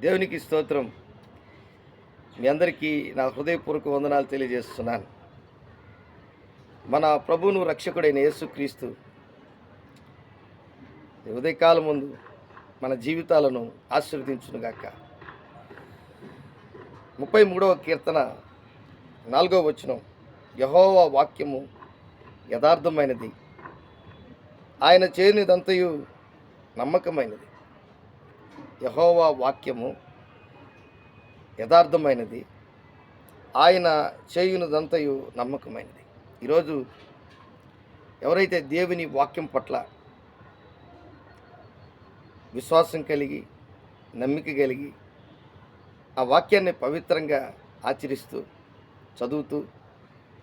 దేవునికి స్తోత్రం. మీ అందరికీ నా హృదయపూర్వక వందనాలు తెలియజేస్తున్నాను. మన ప్రభువును రక్షకుడైన యేసుక్రీస్తు ఈ ఉదయకాలం ముందు మన జీవితాలను ఆశీర్వదించునుగాక. 33వ కీర్తన 4వ వచనం, యెహోవా వాక్యము యథార్థమైనది, ఆయన చేయనిదంతయు నమ్మకమైనది. యెహోవా వాక్యము యథార్థమైనది, ఆయన చేయునదంతయు నమ్మకమైనది. ఈరోజు ఎవరైతే దేవుని వాక్యం పట్ల విశ్వాసం కలిగి, నమ్మిక కలిగి, ఆ వాక్యాన్ని పవిత్రంగా ఆచరిస్తూ, చదువుతూ,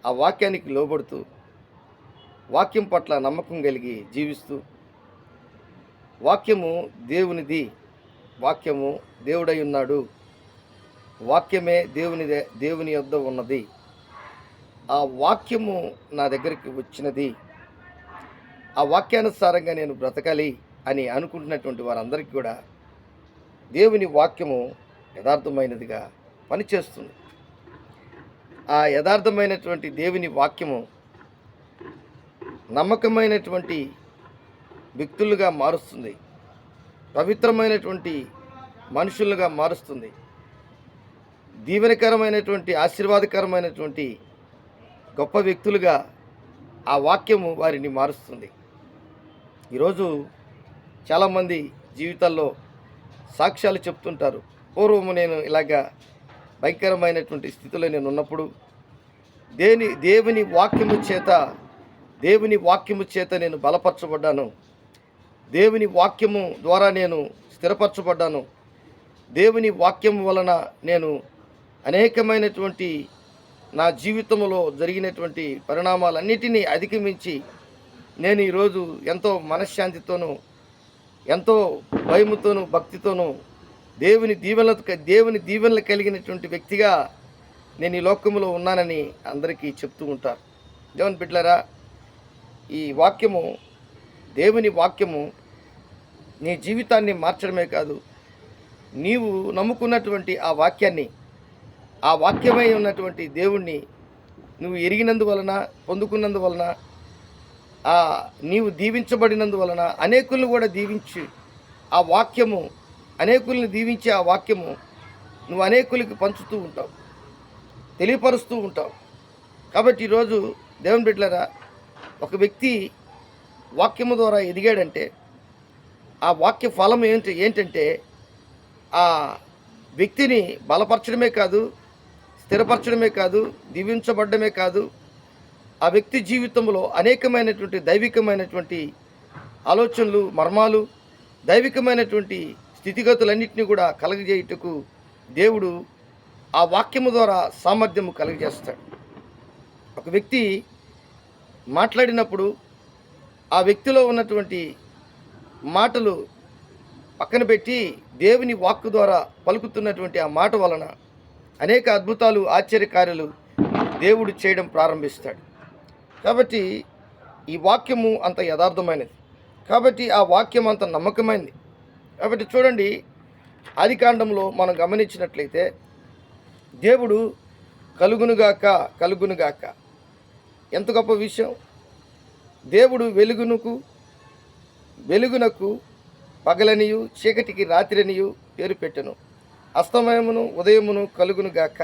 ఆ వాక్యానికి లోబడుతూ, వాక్యం పట్ల నమ్మకం కలిగి జీవిస్తూ, వాక్యము దేవునిది, వాక్యము దేవుడై ఉన్నాడు, వాక్యమే దేవుని యొద్ద ఉన్నది, ఆ వాక్యము నా దగ్గరికి వచ్చినది, ఆ వాక్యానుసారంగా నేను బ్రతకాలి అని అనుకుంటున్నటువంటి వారందరికీ కూడా దేవుని వాక్యము యథార్థమైనదిగా పనిచేస్తుంది. ఆ యథార్థమైనటువంటి దేవుని వాక్యము నమ్మకమైనటువంటి వ్యక్తులుగా మారుస్తుంది, పవిత్రమైనటువంటి మనుషులుగా మారుస్తుంది, దీవెనకరమైనటువంటి ఆశీర్వాదకరమైనటువంటి గొప్ప వ్యక్తులుగా ఆ వాక్యము వారిని మారుస్తుంది. ఈరోజు చాలామంది జీవితాల్లో సాక్ష్యాలు చెప్తుంటారు. పూర్వము నేను ఇలాగా భయంకరమైనటువంటి స్థితిలో నేను ఉన్నప్పుడు దేవుని వాక్యము చేత నేను బలపరచబడ్డాను, దేవుని వాక్యము ద్వారా నేను స్థిరపరచబడ్డాను, దేవుని వాక్యం వలన నేను అనేకమైనటువంటి నా జీవితంలో జరిగినటువంటి పరిణామాలన్నిటినీ అధిగమించి నేను ఈరోజు ఎంతో మనశ్శాంతితోనూ, ఎంతో భయముతోనూ, భక్తితోనూ, దేవుని దీవెనలు కలిగినటువంటి వ్యక్తిగా నేను ఈ లోకంలో ఉన్నానని అందరికీ చెప్తూ ఉంటారు. దేవుని బిడ్డలారా, ఈ వాక్యము, దేవుని వాక్యము నీ జీవితాన్ని మార్చడమే కాదు, నీవు నమ్ముకున్నటువంటి ఆ వాక్యాన్ని, ఆ వాక్యమై ఉన్నటువంటి దేవుణ్ణి నువ్వు ఎరిగినందువలన, పొందుకున్నందువలన, నీవు దీవించబడినందువలన అనేకులను కూడా దీవించి ఆ వాక్యము, అనేకుల్ని దీవించి ఆ వాక్యము నువ్వు అనేకులకి పంచుతూ ఉంటావు, తెలియపరుస్తూ ఉంటావు. కాబట్టి ఈరోజు దేవుని బిడ్డలారా, ఒక వ్యక్తి వాక్యము ద్వారా ఎదిగాడంటే ఆ వాక్య ఫలం ఏంటంటే ఆ వ్యక్తిని బలపరచడమే కాదు, స్థిరపరచడమే కాదు, దీవించబడ్డమే కాదు, ఆ వ్యక్తి జీవితంలో అనేకమైనటువంటి దైవికమైనటువంటి ఆలోచనలు, మర్మాలు, దైవికమైనటువంటి స్థితిగతులన్నింటినీ కూడా కలగజేయుటకు దేవుడు ఆ వాక్యము ద్వారా సామర్థ్యము కలగజేస్తాడు. ఒక వ్యక్తి మాట్లాడినప్పుడు ఆ వ్యక్తిలో ఉన్నటువంటి మాటలు పక్కన పెట్టి దేవుని వాక్కు ద్వారా పలుకుతున్నటువంటి ఆ మాట వలన అనేక అద్భుతాలు, ఆశ్చర్యకార్యాలు దేవుడు చేయడం ప్రారంభిస్తాడు. కాబట్టి ఈ వాక్యము అంత యథార్థమైనది, కాబట్టి ఆ వాక్యం అంత నమ్మకమైనది. కాబట్టి చూడండి, ఆదికాండంలో మనం గమనించినట్లయితే దేవుడు కలుగునుగాక కలుగునుగాక, ఎంత గొప్ప విషయం. దేవుడు వెలుగునకు పగలనియు, చీకటికి రాత్రినియు పేరు పెట్టెను, అస్తమయమును ఉదయమును కలుగునుగాక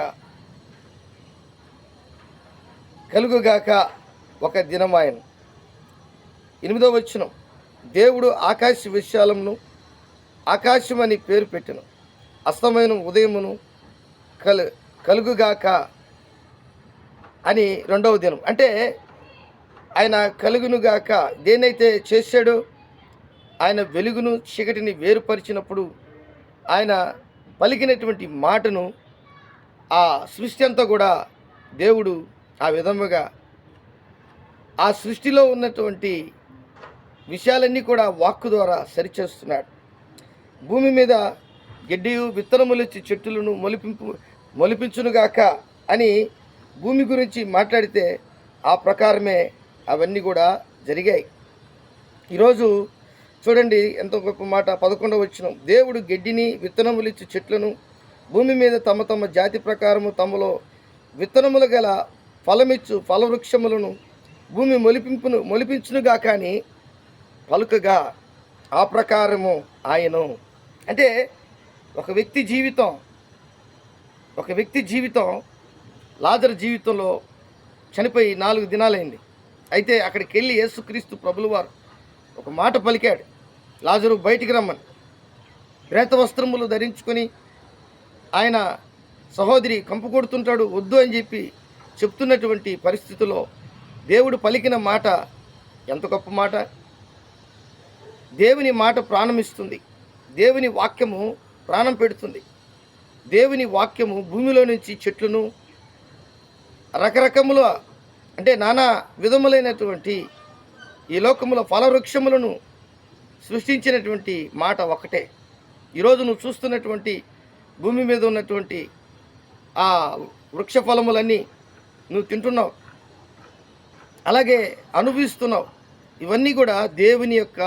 ఒక దినమాయను. 8వ వచనం, దేవుడు ఆకాశ విశాలమును ఆకాశమని పేరు పెట్టెను, అస్తమయను ఉదయమును కలుగుగాక అని 2వ దినం. అంటే ఆయన కలుగునుగాక దేనైతే చేశాడో, ఆయన వెలుగును చీకటిని వేరుపరిచినప్పుడు ఆయన పలికినటువంటి మాటను ఆ సృష్టి అంతా కూడా దేవుడు ఆ విధముగా ఆ సృష్టిలో ఉన్నటువంటి విషయాలన్నీ కూడా వాక్కు ద్వారా సరిచేస్తున్నాడు. భూమి మీద గడ్డియు విత్తనములిచ్చి చెట్టులను మొలిపించునుగాక అని భూమి గురించి మాట్లాడితే ఆ ప్రకారమే అవన్నీ కూడా జరిగాయి. ఈరోజు చూడండి ఎంతో గొప్ప మాట. 11వ వచనం, దేవుడు గడ్డిని విత్తనములిచ్చు చెట్లను భూమి మీద తమ తమ జాతి ప్రకారము తమలో విత్తనములు గల ఫలమిచ్చు ఫలవృక్షములను భూమి మొలిపించునుగా కానీ పలుకగా ఆ ప్రకారము ఆయను. అంటే ఒక వ్యక్తి జీవితం లాజరు జీవితంలో చనిపోయి 4 దినాలైంది. అయితే అక్కడికి వెళ్ళి యేసుక్రీస్తు ప్రభులు వారు ఒక మాట పలికాడు, లాజరు బయటికి రమ్మని. ప్రేత వస్త్రములు ధరించుకొని ఆయన సహోదరి కంపు కొడుతుంటాడు, వద్దు అని చెప్పి చెప్తున్నటువంటి పరిస్థితుల్లో దేవుడు పలికిన మాట ఎంత గొప్ప మాట. దేవుని మాట ప్రాణమిస్తుంది. దేవుని వాక్యము ప్రాణం పెడుతుంది. దేవుని వాక్యము భూమిలో నుంచి చెట్లను రకరకముల అంటే నానా విధములైనటువంటి ఈ లోకముల ఫలవృక్షములను సృష్టించినటువంటి మాట ఒకటే. ఈరోజు నువ్వు చూస్తున్నటువంటి భూమి మీద ఉన్నటువంటి ఆ వృక్ష ఫలములన్నీ నువ్వు తింటున్నావు, అలాగే అనుభవిస్తున్నావు. ఇవన్నీ కూడా దేవుని యొక్క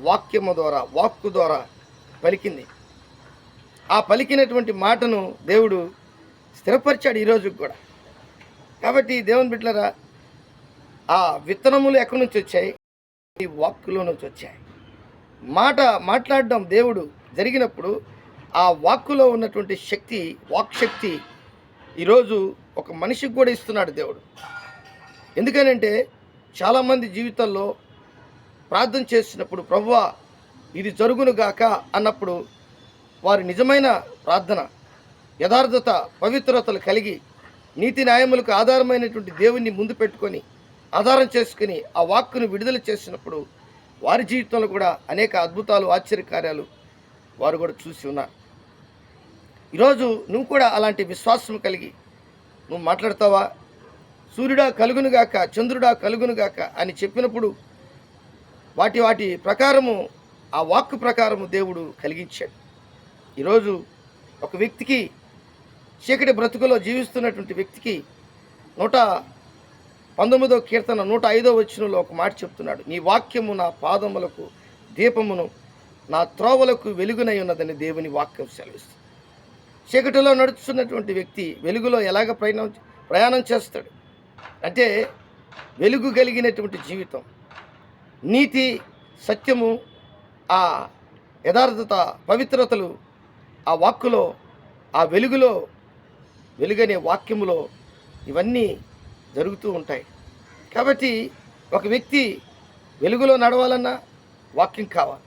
వాక్యము ద్వారా, వాక్కు ద్వారా పలికింది. ఆ పలికినటువంటి మాటను దేవుడు స్థిరపరిచాడు ఈరోజు కూడా. కాబట్టి దేవుని బిడ్డలారా, ఆ విత్తనములు ఎక్కడి నుంచి వచ్చాయి? ఈ వాక్కులో నుంచి వచ్చాయి. మాట్లాడడం దేవుడు జరిగినప్పుడు ఆ వాక్కులో ఉన్నటువంటి శక్తి, వాక్శక్తి ఈరోజు ఒక మనిషికి కూడా ఇస్తున్నాడు దేవుడు. ఎందుకనంటే చాలామంది జీవితాల్లో ప్రార్థన చేసినప్పుడు ప్రభువా ఇది జరుగునుగాక అన్నప్పుడు వారి నిజమైన ప్రార్థన, యథార్థత, పవిత్రతలు కలిగి నీతి న్యాయములకు ఆధారమైనటువంటి దేవుణ్ణి ముందు పెట్టుకొని ఆధారం చేసుకుని ఆ వాక్కును విడుదల చేసినప్పుడు వారి జీవితంలో కూడా అనేక అద్భుతాలు, ఆశ్చర్యకార్యాలు వారు కూడా చూసి ఉన్నారు. ఈరోజు నువ్వు కూడా అలాంటి విశ్వాసం కలిగి నువ్వు మాట్లాడతావా? సూర్యుడా కలుగునుగాక, చంద్రుడా కలుగునుగాక అని చెప్పినప్పుడు వాటి ప్రకారము, ఆ వాక్కు ప్రకారము దేవుడు కలిగించాడు. ఈరోజు ఒక వ్యక్తికి, చీకటి బ్రతుకులో జీవిస్తున్నటువంటి వ్యక్తికి 119వ కీర్తన 105వ వచనంలో ఒక మాట చెప్తున్నాడు, నీ వాక్యము నా పాదములకు దీపమును, నా త్రోవలకు వెలుగునై ఉన్నదని దేవుని వాక్యం సెలవిస్తుంది. చీకటిలో నడుస్తున్నటువంటి వ్యక్తి వెలుగులో ఎలాగ ప్రయాణం చేస్తాడు అంటే వెలుగు కలిగినటువంటి జీవితం, నీతి, సత్యము, ఆ యథార్థత, పవిత్రతలు ఆ వాక్కులో, ఆ వెలుగనే వాక్యములో ఇవన్నీ జరుగుతూ ఉంటాయి. కాబట్టి ఒక వ్యక్తి వెలుగులో నడవాలన్నా వాక్యం కావాలి.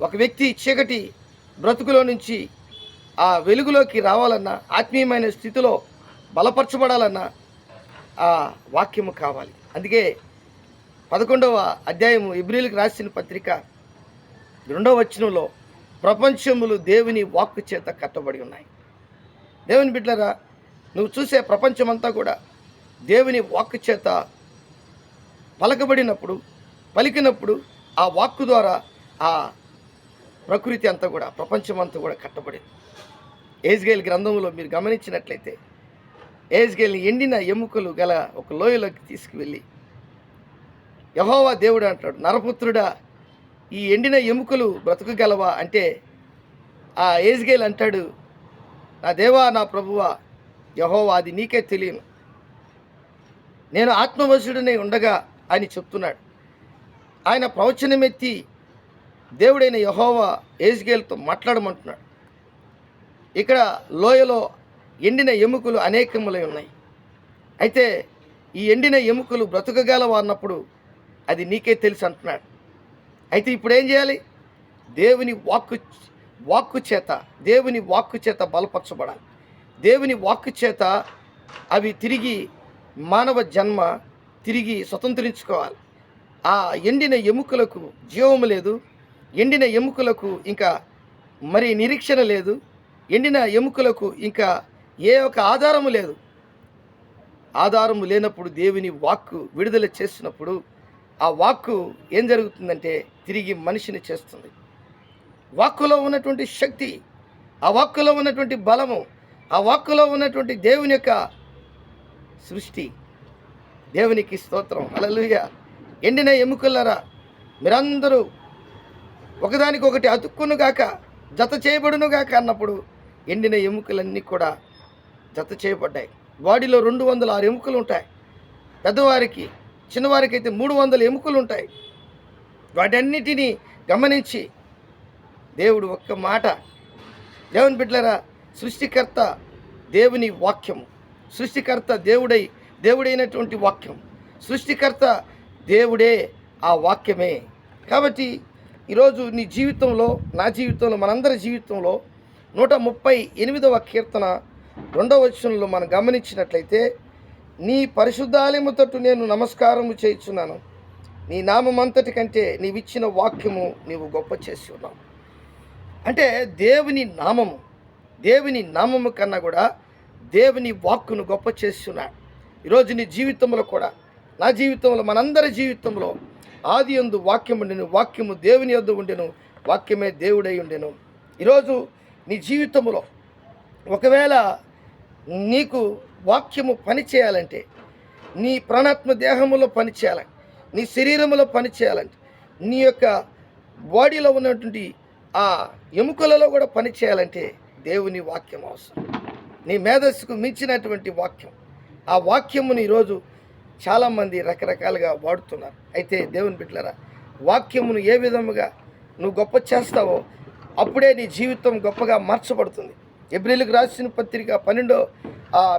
ఒక వ్యక్తి చీకటి బ్రతుకులో నుంచి ఆ వెలుగులోకి రావాలన్నా, ఆత్మీయమైన స్థితిలో బలపరచబడాలన్నా ఆ వాక్యము కావాలి. అందుకే 11వ అధ్యాయము హెబ్రీయులకు రాసిన పత్రిక 2వ వచనంలో ప్రపంచములు దేవుని వాక్కు చేత కట్టబడి ఉన్నాయి. దేవుని బిడ్డలారా, నువ్వు చూసే ప్రపంచమంతా కూడా దేవుని వాక్కు చేత పలికినప్పుడు ఆ వాక్కు ద్వారా ఆ ప్రకృతి అంతా కూడా, ప్రపంచం అంతా కూడా కట్టబడింది. యెహెజ్కేలు గ్రంథంలో మీరు గమనించినట్లయితే యెహెజ్కేలు ఎండిన ఎముకలు గల ఒక లోయలోకి తీసుకువెళ్ళి యెహోవా దేవుడు అంటాడు, నరపుత్రుడా ఈ ఎండిన ఎముకలు బ్రతకగలవా అంటే ఆ యెహెజ్కేలు అంటాడు, నా దేవా, నా ప్రభువా యెహోవా, అది నీకే తెలియను, నేను ఆత్మవశుడనే ఉండగా అని చెప్తున్నాడు. ఆయన ప్రవచనమెత్తి దేవుడైన యెహోవా యెహెజ్కేలుతో మాట్లాడమంటున్నాడు. ఇక్కడ లోయలో ఎండిన ఎముకలు అనేకములై ఉన్నాయి. అయితే ఈ ఎండిన ఎముకలు బ్రతకగలవా అన్నప్పుడు అది నీకే తెలుసు అంటున్నాడు. అయితే ఇప్పుడు ఏం చేయాలి? దేవుని వాక్కు చేత బలపరచబడాలి. దేవుని వాక్కు చేత అవి తిరిగి మానవ జన్మ తిరిగి స్వతంత్రించుకోవాలి. ఆ ఎండిన ఎముకలకు జీవము లేదు, ఎండిన ఎముకలకు ఇంకా మరి నిరీక్షణ లేదు, ఎండిన ఎముకలకు ఇంకా ఏ ఒక ఆధారము లేదు. ఆధారము లేనప్పుడు దేవుని వాక్కు విడుదల చేసినప్పుడు ఆ వాక్కు ఏం జరుగుతుందంటే తిరిగి మనిషిని చేస్తుంది. వాక్కులో ఉన్నటువంటి శక్తి, ఆ వాక్కులో ఉన్నటువంటి బలము, ఆ వాక్కులో ఉన్నటువంటి దేవుని యొక్క సృష్టి, దేవునికి స్తోత్రం, హల్లెలూయా. ఎండిన ఎముకలారా, మీరందరూ ఒకదానికొకటి అతుక్కునుగాక, జత చేయబడునుగాక అన్నప్పుడు ఎండిన ఎముకలన్నీ కూడా జత చేయబడ్డాయి. బాడీలో 206 ఎముకలు ఉంటాయి. పెద్దవారికి, చిన్నవారికి అయితే 300 ఎముకలు ఉంటాయి. వాటన్నిటినీ గమనించి దేవుడు ఒక్క మాట, దేవుని బిడ్డలారా, సృష్టికర్త దేవుని వాక్యము, సృష్టికర్త దేవుడైనటువంటి వాక్యం, సృష్టికర్త దేవుడే, ఆ వాక్యమే. కాబట్టి ఈరోజు నీ జీవితంలో, నా జీవితంలో, మనందరి జీవితంలో 138వ కీర్తన 2వ వచనంలో మనం గమనించినట్లయితే, నీ పరిశుద్ధాలయము తట్టు నేను నమస్కారము చేయుచున్నాను, నీ నామమంతటి కంటే నీవిచ్చిన వాక్యము నీవు గొప్ప చేసి ఉన్నావు. అంటే దేవుని నామము కన్నా కూడా దేవుని వాక్కును గొప్ప చేస్తున్నాడు. ఈరోజు నీ జీవితంలో కూడా, నా జీవితంలో, మనందరి జీవితంలో ఆది యందు వాక్యము ఉండెను, వాక్యము దేవుని యొద్ద ఉండెను, వాక్యమే దేవుడై ఉండెను. ఈరోజు నీ జీవితంలో ఒకవేళ నీకు వాక్యము పనిచేయాలంటే, నీ ప్రాణాత్మ దేహములో పనిచేయాలంటే, నీ శరీరములో పనిచేయాలంటే, నీ యొక్క బాడీలో ఉన్నటువంటి ఆ ఎముకలలో కూడా పనిచేయాలంటే దేవుని వాక్యం అవసరం. నీ మేధస్సుకు మించినటువంటి వాక్యం. ఆ వాక్యమును ఈరోజు చాలామంది రకరకాలుగా వాడుతున్నారు. అయితే దేవుని బిడ్డలారా, వాక్యమును ఏ విధముగా నువ్వు గొప్ప చేస్తావో అప్పుడే నీ జీవితం గొప్పగా మార్చబడుతుంది. ఎబ్రీయులకు రాసిన పత్రిక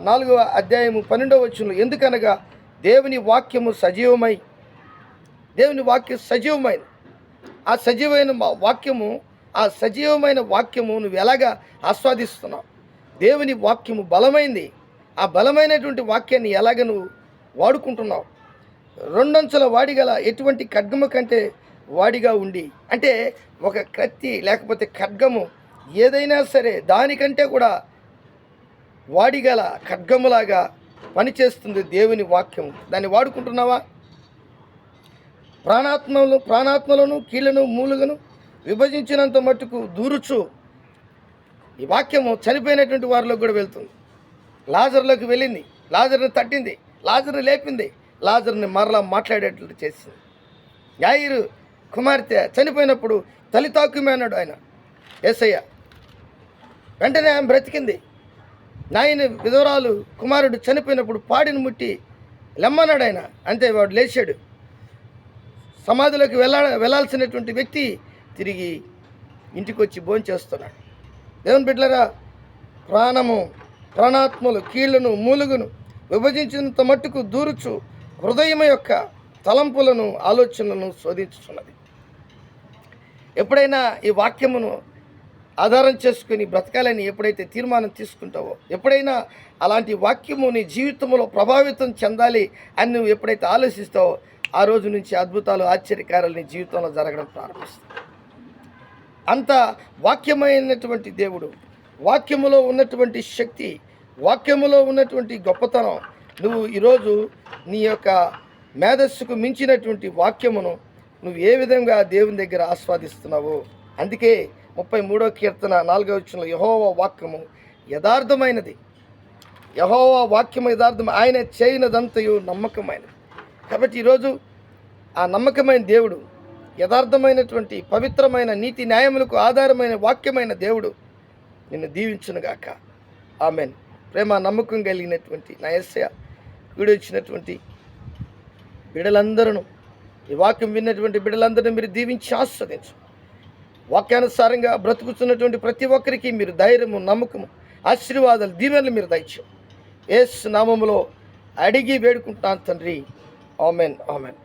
4వ అధ్యాయము 12వ వచనంలో, ఎందుకనగా దేవుని వాక్యం సజీవమైనది. ఆ సజీవమైన వాక్యము నువ్వు ఎలాగా ఆస్వాదిస్తున్నావు? దేవుని వాక్యము బలమైంది. ఆ బలమైనటువంటి వాక్యాన్ని ఎలాగ నువ్వు వాడుకుంటున్నావు? 2 అంచుల వాడిగల ఎటువంటి ఖడ్గము కంటే వాడిగా ఉండి, అంటే ఒక కత్తి లేకపోతే ఖడ్గము ఏదైనా సరే దానికంటే కూడా వాడిగల ఖడ్గములాగా పనిచేస్తుంది దేవుని వాక్యం. దాన్ని వాడుకుంటున్నావా? ప్రాణాత్మలను కీళ్లను మూలుగను విభజించినంత మట్టుకు దూరుచు. ఈ వాక్యము చనిపోయినటువంటి వారిలోకి కూడా వెళ్తుంది. లాజరులోకి వెళ్ళింది, లాజరుని తట్టింది, లాజరుని లేపింది, లాజరుని మరలా మాట్లాడేటట్టు చేసింది. యాయిరు కుమార్తె చనిపోయినప్పుడు తలితాకుమే అన్నాడు ఆయన, యేసయ్య. వెంటనే ఆమె బ్రతికింది. నాయన విధవరాలు కుమారుడు చనిపోయినప్పుడు పాడిని ముట్టి లెమ్మన్నాడు ఆయన, అంతే వాడు లేచాడు. సమాధిలోకి వెళ్ళాల్సినటువంటి వ్యక్తి తిరిగి ఇంటికి వచ్చి భోంచేస్తున్నాడు. దేవుని బిడ్డలారా, ప్రాణాత్మలు కీళ్లను మూలుగును విభజించినంత మట్టుకు దూరుచు హృదయం యొక్క తలంపులను ఆలోచనలను శోధించుతున్నది. ఎప్పుడైనా ఈ వాక్యమును ఆధారం చేసుకుని బ్రతకాలని ఎప్పుడైతే తీర్మానం తీసుకుంటావో, ఎప్పుడైనా అలాంటి వాక్యము నీ జీవితంలో ప్రభావితం చెందాలి అని నువ్వు ఎప్పుడైతే ఆలోచిస్తావో, ఆ రోజు నుంచి అద్భుతాలు, ఆశ్చర్యకారాలు నీ జీవితంలో జరగడం ప్రారంభిస్తాయి. అంత వాక్యమైనటువంటి దేవుడు, వాక్యములో ఉన్నటువంటి శక్తి, వాక్యములో ఉన్నటువంటి గొప్పతనం నువ్వు ఈరోజు నీ యొక్క మేధస్సుకు మించినటువంటి వాక్యమును నువ్వు ఏ విధంగా దేవుని దగ్గర ఆస్వాదిస్తున్నావో. అందుకే 33వ కీర్తన 4వ వచనంలో, యెహోవా వాక్యము యథార్థమైనది, యెహోవా వాక్యము యథార్థం, ఆయన చేయనదంతయు నమ్మకమైనది. కాబట్టి ఈరోజు ఆ నమ్మకమైన దేవుడు, యథార్థమైనటువంటి పవిత్రమైన నీతి న్యాయములకు ఆధారమైన వాక్యమైన దేవుడు నిన్ను దీవించునుగాక. ఆమెన్. ప్రేమ నమ్మకం కలిగినటువంటి నా యేసయ్య, వీడియో ఇచ్చినటువంటి బిడ్డలందరూ, ఈ వాక్యం విన్నటువంటి బిడ్డలందరినీ మీరు దీవించి ఆస్వాదించు. వాక్యానుసారంగా బ్రతుకుతున్నటువంటి ప్రతి ఒక్కరికి మీరు ధైర్యము, నమ్మకము, ఆశీర్వాదాలు, దీవెనలు మీరు దయచేయండి. యేసు నామములో అడిగి వేడుకుంటున్నాను తండ్రి. Amen, amen.